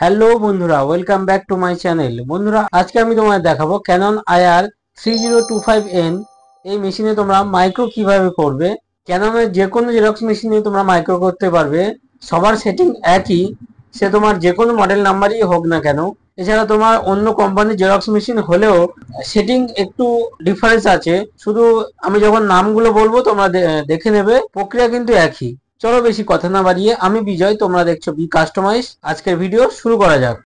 Hello বন্ধুরা, welcome back to my channel. বন্ধুরা, আজকে আমি তোমাদের দেখাবো ক্যানন IR 3025N এই মেশিনে তোমরা মাইক্রো কিভাবে করবে। ক্যাননের যে কোনো জেরক্স মেশিনে তোমরা মাইক্রো করতে পারবে, সবার সেটিং একই, সে তোমার যে কোনো মডেল নাম্বারই হোক না কেন। এছাড়া তোমার অন্য কোম্পানির জেরক্স মেশিন হলেও সেটিং একটু ডিফারেন্স আছে, শুধু আমি যখন নামগুলো বলবো তোমরা দেখে নেবে, প্রক্রিয়া কিন্তু একই। চলো বেশি কথা না বাড়িয়ে, আমি বিজয়, তোমরা দেখছো বি কাস্টমাইজ। আজকের ভিডিও শুরু করা যাক।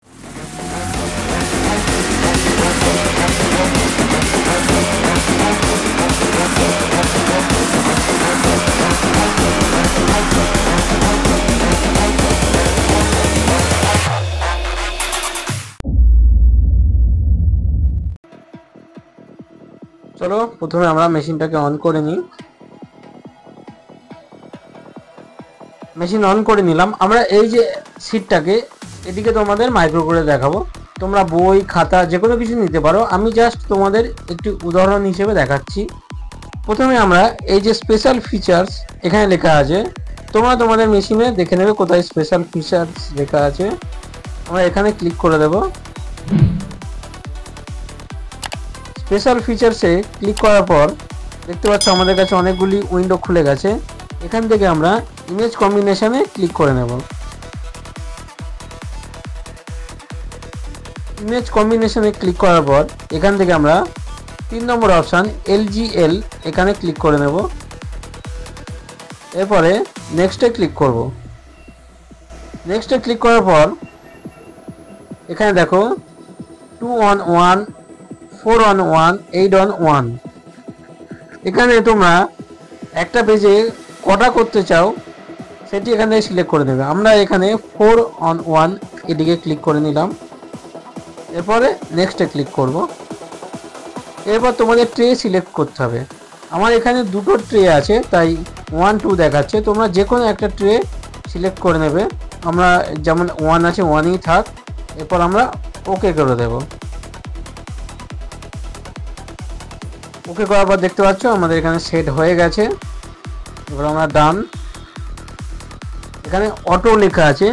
চলো প্রথমে আমরা মেশিনটাকে অন করে নিই। মেশিন অন করে নিলাম। আমরা এই যে সিটটাকে এদিকে তোমাদের মাইক্রো করে দেখাবো। তোমরা বই খাতা যে কোনো কিছু নিতে পারো, আমি জাস্ট তোমাদের একটি উদাহরণ হিসেবে দেখাচ্ছি। প্রথমে আমরা এই যে স্পেশাল ফিচার্স এখানে লেখা আছে, তোমরা তোমাদের মেশিনে দেখে নেবে কোথায় স্পেশাল ফিচার্স লেখা আছে। আমরা এখানে ক্লিক করে দেব। স্পেশাল ফিচার্সে ক্লিক করার পর দেখতে পাচ্ছ আমাদের কাছে অনেকগুলি উইন্ডো খুলে গেছে। এখান থেকে আমরা ইমেজ কম্বিনেশনে ক্লিক করে নেব। ইমেজ কম্বিনেশনে ক্লিক করার পর এখান থেকে আমরা 3 নম্বর অপশান LGL এখানে ক্লিক করে নেব। এরপরে নেক্সটে ক্লিক করব। নেক্সটে ক্লিক করার পর এখানে দেখো 2-on-1, 4-on-1, 8-on-1, এখানে তোমরা একটা পেজে কটা করতে চাও সেটি এখানে সিলেক্ট করে নেবে। আমরা এখানে 4-on-1 এদিকে ক্লিক করে নিলাম। এরপরে নেক্সটে ক্লিক করব। এরপর তোমাদের ট্রে সিলেক্ট করতে হবে। আমার এখানে দুটো ট্রে আছে তাই 1, 2 দেখাচ্ছে, তোমরা যে কোনো একটা ট্রে সিলেক্ট করে নেবে। আমরা যেমন 1 আছে 1ই থাক। এরপর আমরা ওকে করে দেব। ওকে করার পর দেখতে পাচ্ছ আমাদের এখানে সেট হয়ে গেছে। এবার আমরা ডান। এখানে অটো লেখা আছে,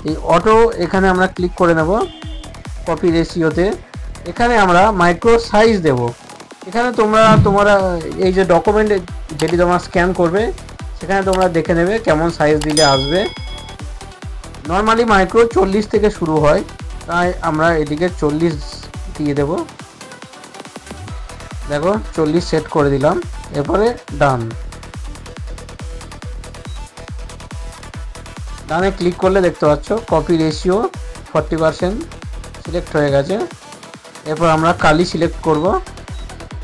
এই অটো এখানে আমরা ক্লিক করে নেব। কপি রেশিওতে এখানে আমরা মাইক্রো সাইজ দেব। এখানে তোমরা এই যে ডকুমেন্ট যেটি তোমরা স্ক্যান করবে সেখানে তোমরা দেখে নেবে কেমন সাইজ দিলে আসবে। নর্মালি মাইক্রো 40 থেকে শুরু হয়, তাই আমরা এদিকে 40 দিয়ে দেব। দেখো 40 সেট করে দিলাম। এরপরে ডান। ডানে ক্লিক করলে দেখতে পাচ্ছ কপি রেশিও 40% সিলেক্ট হয়ে গেছে। এরপর আমরা কালি সিলেক্ট করব,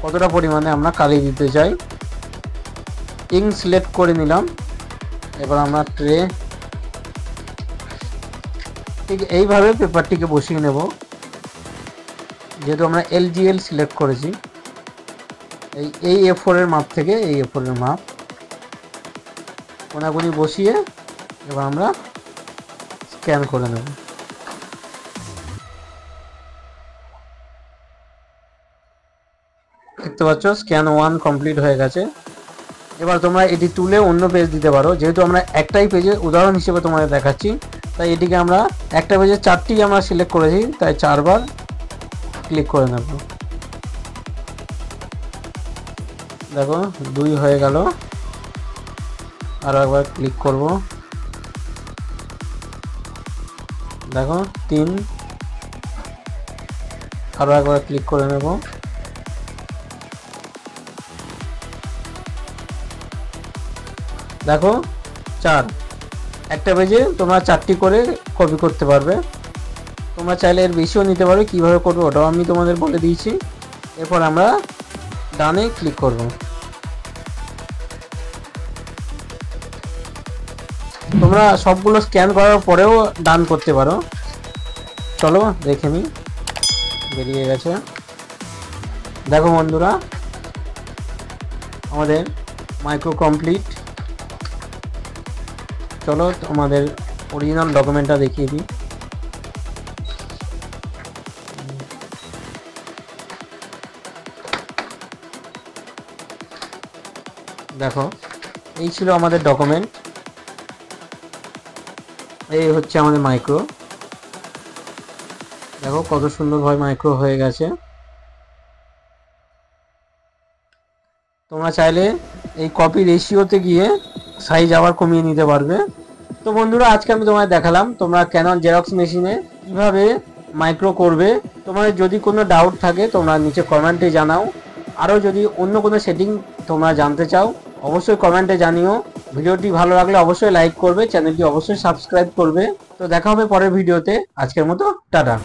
কতটা পরিমাণে আমরা কালি দিতে চাই। ইঙ্ক সিলেক্ট করে নিলাম। এবার আমরা ট্রে ঠিক এইভাবে পেপারটিকে বসিয়ে নেব। যেহেতু আমরা LGL সিলেক্ট করেছি, এই A4 এর মাপ থেকে এই A4 এর মাপ কোনাকুনি বসিয়ে এবার আমরা স্ক্যান করে নেব। দেখতে পাচ্ছ স্ক্যান 1 কমপ্লিট হয়ে গেছে। এবার তোমরা এটি তুলে অন্য পেজ দিতে পারো। যেহেতু আমরা একটাই পেজে উদাহরণ হিসেবে তোমাদের দেখাচ্ছি, তাই এটিকে আমরা একটা পেজে 4টি আমরা সিলেক্ট করেছি, তাই 4 বার ক্লিক করে নেব। দেখো 2 হয়ে গেল। আরও একবার ক্লিক করব। দেখো 3। আরও একবার ক্লিক করে নেব। দেখো 4। একটা পেজে তোমরা 4টি করে কপি করতে পারবে। তোমরা চাইলে এর বেশিও নিতে পারবে, কীভাবে করবে ওটাও আমি তোমাদের বলে দিয়েছি। এরপর আমরা ডানে ক্লিক করব। তোমরা সবগুলো স্ক্যান করার পরেও ডান করতে পারো। চলো দেখে নিই। বেরিয়ে গেছে। দেখো বন্ধুরা, আমাদের মাইক্রো কমপ্লিট। চলো তোমাদের অরিজিনাল ডকুমেন্টটা দেখিয়ে দিই। দেখো এই ছিল আমাদের ডকুমেন্ট। এই হচ্ছে আমাদের মাইক্রো। দেখো কত সুন্দরভাবে মাইক্রো হয়ে গেছে। তোমরা চাইলে এই কপি রেশিওতে গিয়ে সাইজ আবার কমিয়ে নিতে পারবে। তো বন্ধুরা, আজকে আমি তোমায় দেখালাম তোমরা ক্যানন জেরক্স মেশিনে কিভাবে মাইক্রো করবে। তোমাদের যদি কোনো ডাউট থাকে তোমরা নিচে কমেন্টে জানাও। আরও যদি অন্য কোনো সেটিং তোমরা জানতে চাও অবশ্যই কমেন্টে জানিও। ভিডিওটি ভালো লাগলে অবশ্যই লাইক করবে, চ্যানেলটি অবশ্যই সাবস্ক্রাইব করবে। তো দেখা হবে পরের ভিডিওতে। আজকের মতো টাটা।